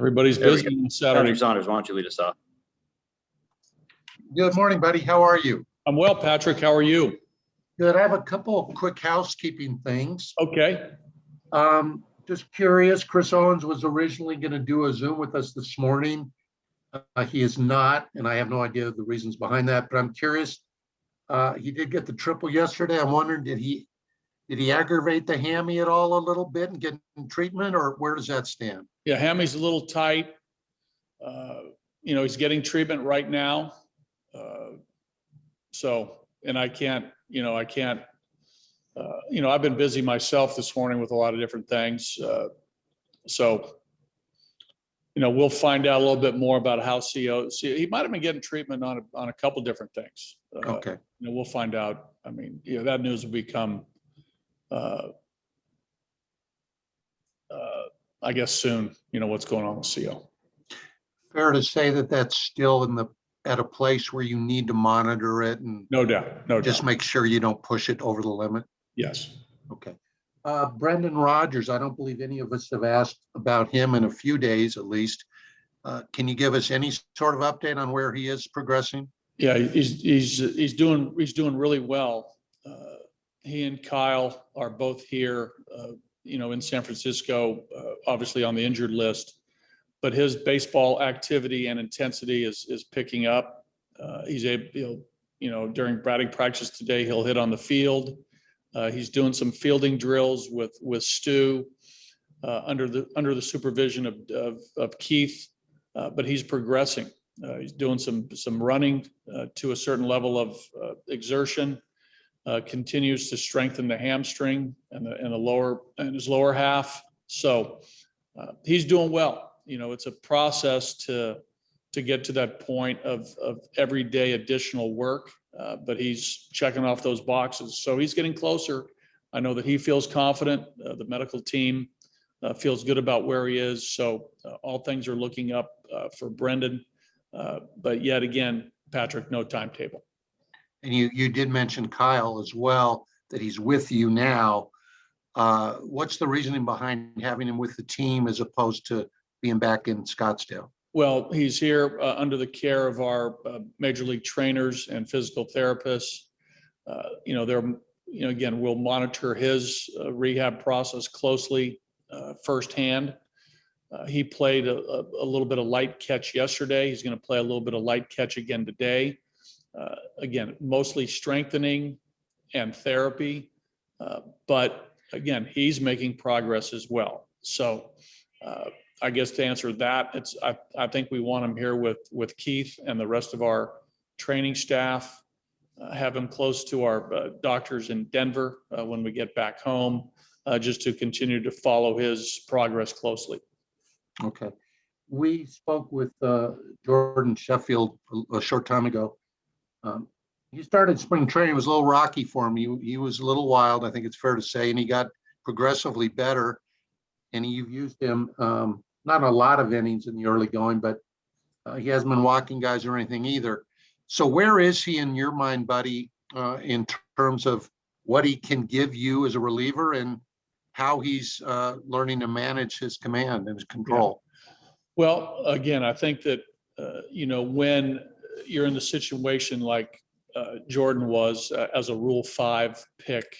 Everybody's busy on Saturday. Patrick Saunders, why don't you lead us off? Good morning, buddy. How are you? I'm well, Patrick. How are you? Good. I have a couple of quick housekeeping things. Okay. Just curious, Chris Owens was originally going to do a Zoom with us this morning. He is not, and I have no idea the reasons behind that, but I'm curious. He did get the triple yesterday. I'm wondering, did he aggravate the hammy at all a little bit and get treatment, or where does that stand? Yeah, hammy's a little tight. He's getting treatment right now. And I can't, I've been busy myself this morning with a lot of different things. We'll find out a little bit more about how he might have been getting treatment on a couple different things. Okay. We'll find out. I mean, that news will become, I guess soon, what's going on with CO. Fair to say that that's still at a place where you need to monitor it and no doubt. Just make sure you don't push it over the limit. Yes. Okay. Brendan Rodgers, I don't believe any of us have asked about him in a few days at least. Can you give us any sort of update on where he is progressing? Yeah, he's doing really well. He and Kyle are both here, in San Francisco, obviously on the injured list, but his baseball activity and intensity is picking up. He's able, during batting practice today, he'll hit on the field. He's doing some fielding drills with Stu under the supervision of Keith, but he's progressing. He's doing some running to a certain level of exertion. Continues to strengthen the hamstring and his lower half. So he's doing well. It's a process to get to that point of everyday additional work, but he's checking off those boxes. So he's getting closer. I know that he feels confident. The medical team feels good about where he is. So all things are looking up for Brendan. But yet again, Patrick, no timetable. And you did mention Kyle as well, that he's with you now. What's the reasoning behind having him with the team as opposed to being back in Scottsdale? Well, he's here under the care of our major league trainers and physical therapists. Again, we'll monitor his rehab process closely firsthand. He played a little bit of light catch yesterday. He's going to play a little bit of light catch again today. Again, mostly strengthening and therapy. But again, he's making progress as well. So I guess to answer that, I think we want him here with Keith and the rest of our training staff, have him close to our doctors in Denver when we get back home, just to continue to follow his progress closely. Okay. We spoke with Jordan Sheffield a short time ago. He started spring training. It was a little rocky for him. He was a little wild, I think it's fair to say, and he got progressively better. And you've used him not a lot of innings in the early going, but he hasn't been walking guys or anything either. So where is he in your mind, buddy, in terms of what he can give you as a reliever and how he's learning to manage his command and his control? Yeah. Well, again, I think that, when you're in the situation like Jordan was as a Rule 5 pick,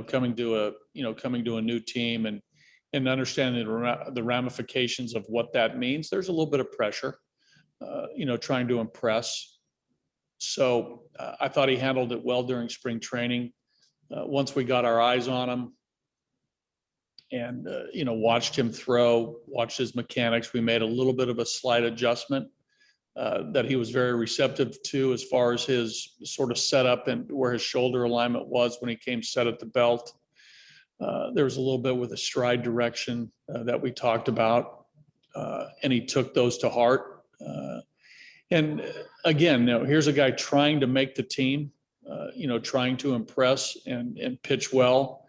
coming to a new team and understanding the ramifications of what that means, there's a little bit of pressure, trying to impress. So I thought he handled it well during spring training. Once we got our eyes on him and, watched him throw, watched his mechanics, we made a little bit of a slight adjustment that he was very receptive to as far as his sort of setup and where his shoulder alignment was when he came set at the belt. There was a little bit with the stride direction that we talked about, and he took those to heart. And again, here's a guy trying to make the team, trying to impress and pitch well.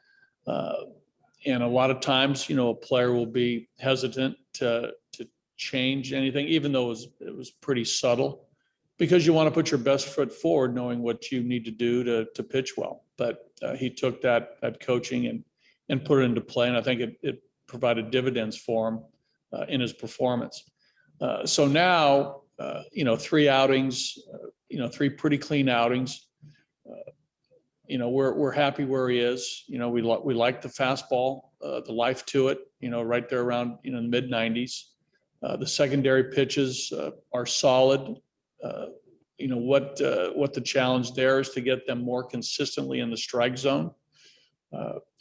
And a lot of times, a player will be hesitant to change anything, even though it was pretty subtle, because you want to put your best foot forward, knowing what you need to do to pitch well. But he took that coaching and put it into play, and I think it provided dividends for him in his performance. So now, 3 outings, 3 pretty clean outings. We're happy where he is. We like the fastball, the life to it, right there around, the mid 90s. The secondary pitches are solid. What the challenge there is to get them more consistently in the strike zone.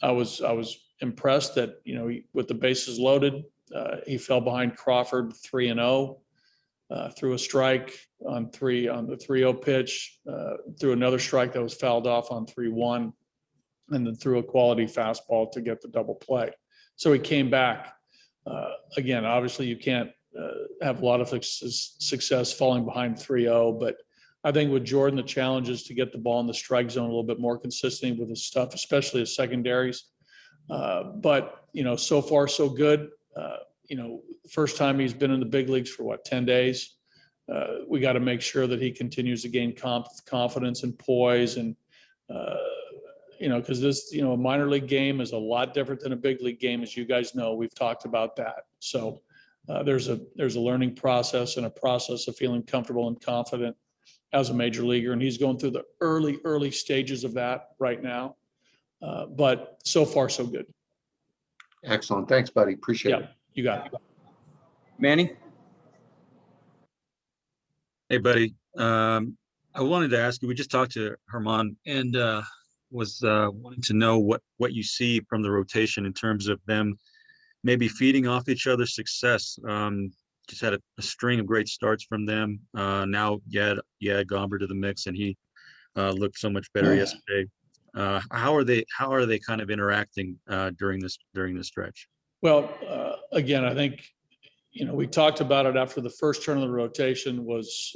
I was impressed that, with the bases loaded, he fell behind Crawford 3-0, threw a strike on the 3-0 pitch, threw another strike that was fouled off on 3-1, and then threw a quality fastball to get the double play. So he came back. Again, obviously you can't have a lot of success falling behind 3-0, but I think with Jordan, the challenge is to get the ball in the strike zone a little bit more consistent with his stuff, especially his secondaries. But, so far so good. First time he's been in the big leagues for 10 days. We got to make sure that he continues to gain confidence and poise, and because this, a minor league game is a lot different than a big league game, as you guys know. We've talked about that. So there's a learning process and a process of feeling comfortable and confident as a major leaguer, and he's going through the early stages of that right now. But so far so good. Excellent. Thanks, buddy. Appreciate it. You got it. Manny? Hey, buddy. I wanted to ask you, we just talked to Herman and was wanting to know what you see from the rotation in terms of them maybe feeding off each other's success. Just had a string of great starts from them. Now you add Gomber to the mix, and he looked so much better yesterday. How are they kind of interacting during this stretch? Well, again, I think, we talked about it after the first turn of the rotation was,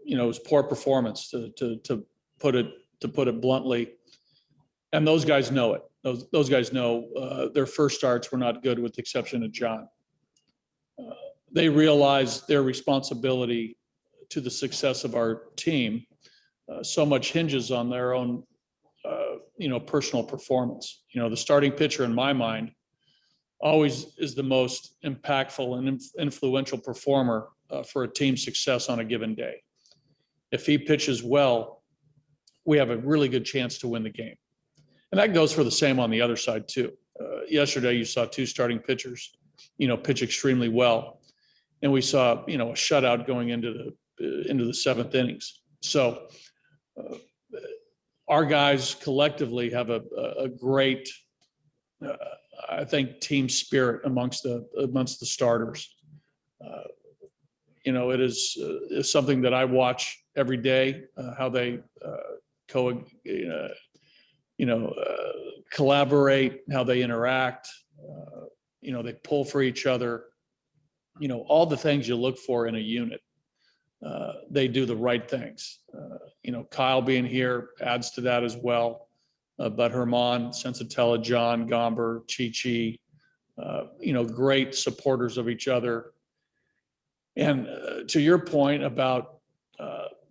it was poor performance to put it bluntly. And those guys know it. Those guys know their first starts were not good, with the exception of John. They realize their responsibility to the success of our team so much hinges on their own, personal performance. The starting pitcher, in my mind, always is the most impactful and influential performer for a team's success on a given day. If he pitches well, we have a really good chance to win the game. And that goes for the same on the other side too. Yesterday, you saw 2 starting pitchers, pitch extremely well. And we saw, a shutout going into the 7th innings. So our guys collectively have a great, I think, team spirit amongst the starters. It is something that I watch every day, how they collaborate, how they interact. They pull for each other. All the things you look for in a unit. They do the right things. Kyle being here adds to that as well. But Herman, Sensatella, John, Gomber, Chi, great supporters of each other. And to your point about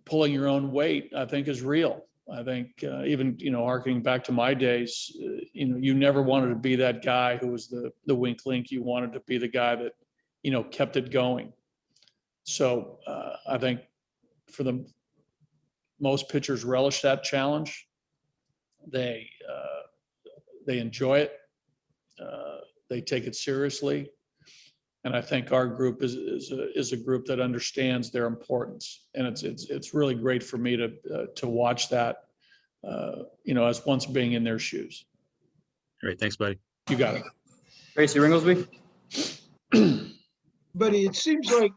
pulling your own weight, I think is real. I think even, harkening back to my days, you never wanted to be that guy who was the wink link. You wanted to be the guy that, kept it going. So I think for most pitchers relish that challenge. They enjoy it. They take it seriously. And I think our group is a group that understands their importance. And it's really great for me to watch that, as once being in their shoes. Great. Thanks, buddy. You got it. Tracy Ringlesby? Buddy, it seems like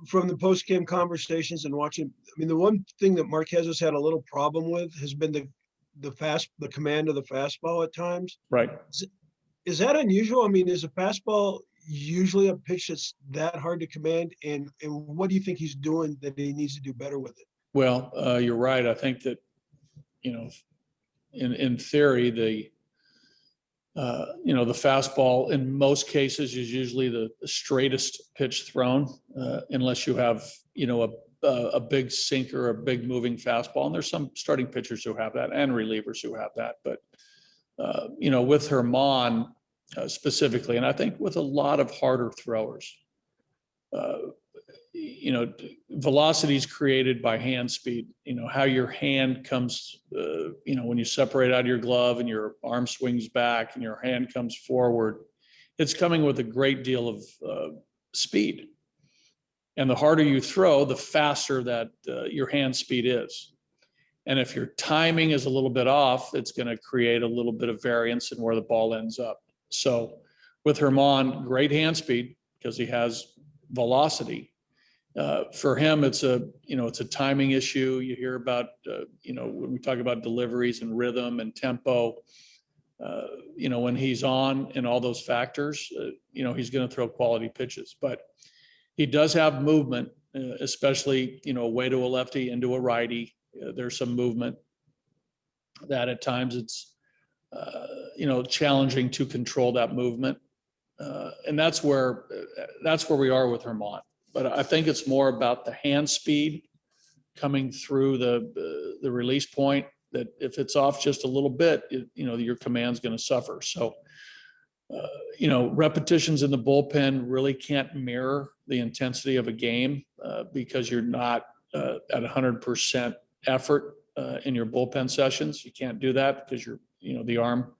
from the post-game conversations and watching, the one thing that Marquez has had a little problem with has been the command of the fastball at times. Right. Is that unusual? Is a fastball usually a pitch that's that hard to command? And what do you think he's doing that he needs to do better with it? Well, you're right. I think that, in theory, the fastball in most cases is usually the straightest pitch thrown, unless you have, a big sinker, a big moving fastball. And there's some starting pitchers who have that and relievers who have that. But, with Herman, specifically. And I think with a lot of harder throwers, velocity is created by hand speed, how your hand comes, when you separate out of your glove and your arm swings back and your hand comes forward, it's coming with a great deal of speed. And the harder you throw, the faster that your hand speed is. And if your timing is a little bit off, it's going to create a little bit of variance in where the ball ends up. So with Herman, great hand speed because he has velocity. For him, it's a timing issue. You hear about, when we talk about deliveries and rhythm and tempo, when he's on and all those factors, he's going to throw quality pitches. But he does have movement, especially, away to a lefty into a righty. There's some movement that at times it's, challenging to control that movement. And that's where we are with Herman. But I think it's more about the hand speed coming through the release point, that if it's off just a little bit, your command's going to suffer. So, repetitions in the bullpen really can't mirror the intensity of a game because you're not at 100% effort in your bullpen sessions. You can't do that because the arm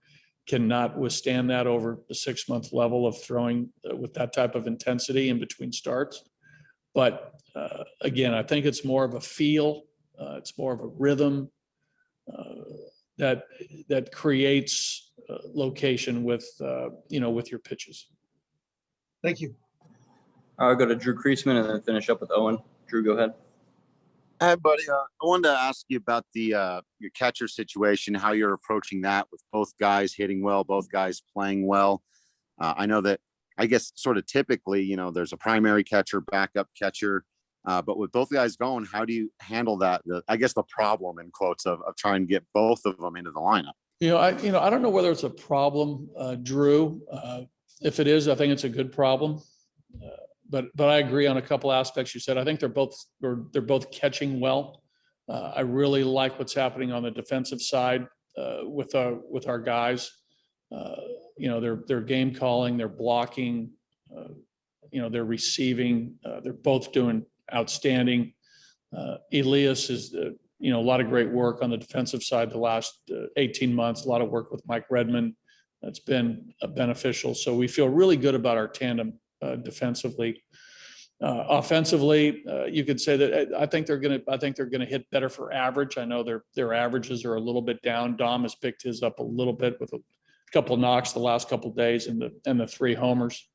cannot withstand that over the 6-month level of throwing with that type of intensity in between starts. But again, I think it's more of a feel. It's more of a rhythm that creates location with your pitches. Thank you. I'll go to Drew Creasman and then finish up with Owen. Drew, go ahead. Hi, buddy. I wanted to ask you about your catcher situation, how you're approaching that with both guys hitting well, both guys playing well. I know that, I guess, sort of typically, there's a primary catcher, backup catcher, but with both guys going, how do you handle that? I guess the problem, in quotes, of trying to get both of them into the lineup. I don't know whether it's a problem, Drew. If it is, I think it's a good problem. But I agree on a couple aspects you said. I think they're both catching well. I really like what's happening on the defensive side with our guys. They're game calling, they're blocking, they're receiving. They're both doing outstanding. Elias is a lot of great work on the defensive side the last 18 months. A lot of work with Mike Redmond that's been beneficial. So we feel really good about our tandem. Defensively, offensively, you could say that I think they're going to hit better for average. I know their averages are a little bit down. Dom has picked his up a little bit with a couple knocks the last couple of days and the 3 homers.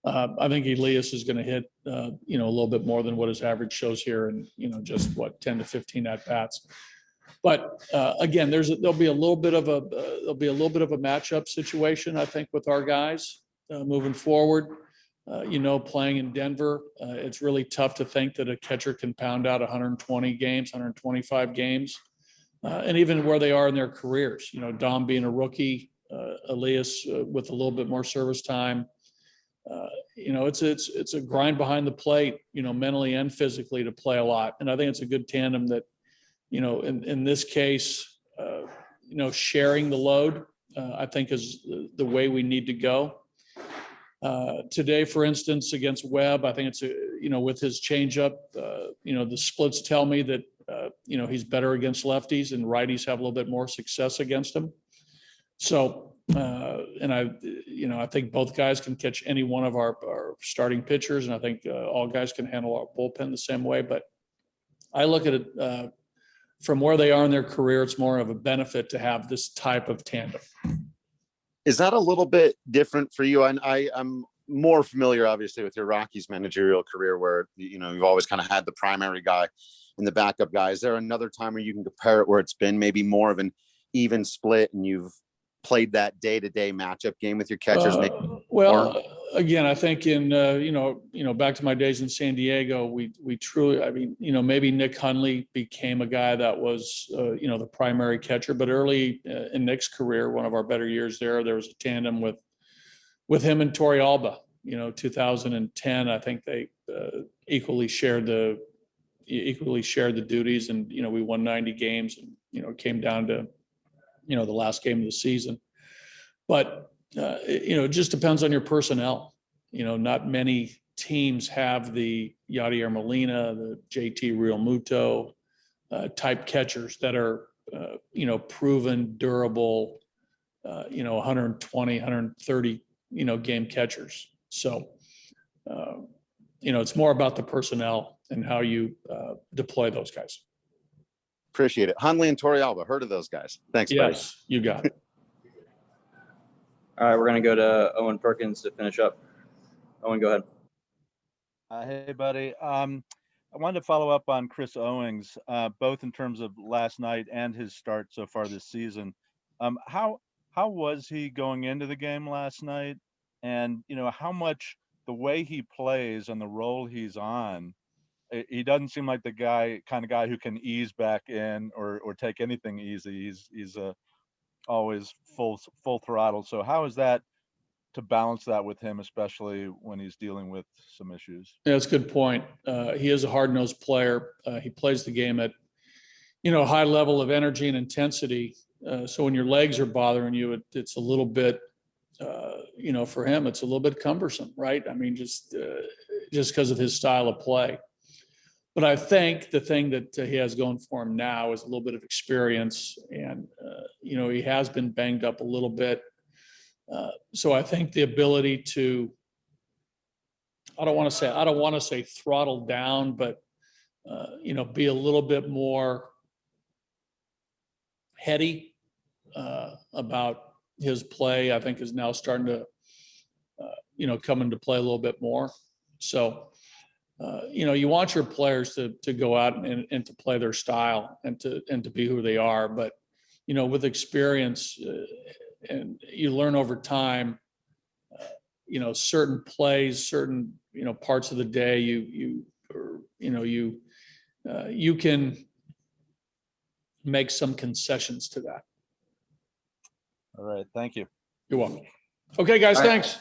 I think Elias is going to hit a little bit more than what his average shows here, and just 10 to 15 at bats. But again, there'll be a little bit of a matchup situation, I think, with our guys. Moving forward, playing in Denver, it's really tough to think that a catcher can pound out 120 games, 125 games, and even where they are in their careers. Dom being a rookie, Elias with a little bit more service time. It's a grind behind the plate, mentally and physically, to play a lot. And I think it's a good tandem that, in this case, sharing the load, I think is the way we need to go. Today, for instance, against Webb, I think it's with his changeup, the splits tell me that he's better against lefties and righties have a little bit more success against him. So, and I think both guys can catch any one of our starting pitchers, and I think all guys can handle our bullpen the same way. But I look at it from where they are in their career, it's more of a benefit to have this type of tandem. Is that a little bit different for you? And I'm more familiar, obviously, with your Rockies managerial career, where you've always kind of had the primary guy and the backup guy. Is there another time where you can compare it where it's been maybe more of an even split and you've played that day-to-day matchup game with your catchers? Again, I think in back to my days in San Diego, we truly, maybe Nick Hundley became a guy that was the primary catcher, but early in Nick's career, one of our better years there was a tandem with him and Torey Alba. 2010, I think they equally shared the duties, and we won 90 games, and it came down to the last game of the season. But it just depends on your personnel. Not many teams have the Yadier Molina, the JT Realmuto type catchers that are, proven, durable, 120, 130, game catchers. So, it's more about the personnel and how you deploy those guys. Appreciate it. Hundley and Torrealba, heard of those guys. Thanks, buddy. Yes, you got it. All right, we're gonna go to Owen Perkins to finish up. Owen, go ahead. Hey, buddy. I wanted to follow up on Chris Owings, both in terms of last night and his start so far this season. How was he going into the game last night? And, how much the way he plays and the role he's on, he doesn't seem like the kind of guy who can ease back in or take anything easy. He's always full throttle. So how is that to balance that with him, especially when he's dealing with some issues? Yeah, that's a good point. He is a hard-nosed player. He plays the game at, a high level of energy and intensity. So when your legs are bothering you, it's a little bit, for him, it's a little bit cumbersome, right? I mean, just because of his style of play. But I think the thing that he has going for him now is a little bit of experience, and he has been banged up a little bit. So I think the ability to, I don't want to say throttle down, but be a little bit more heady about his play, I think is now starting to, come into play a little bit more. So, you want your players to go out and to play their style and to be who they are. But, with experience, and you learn over time, certain plays, certain, parts of the day, you can make some concessions to that. All right. Thank you. You're welcome. Okay, guys, All right. thanks.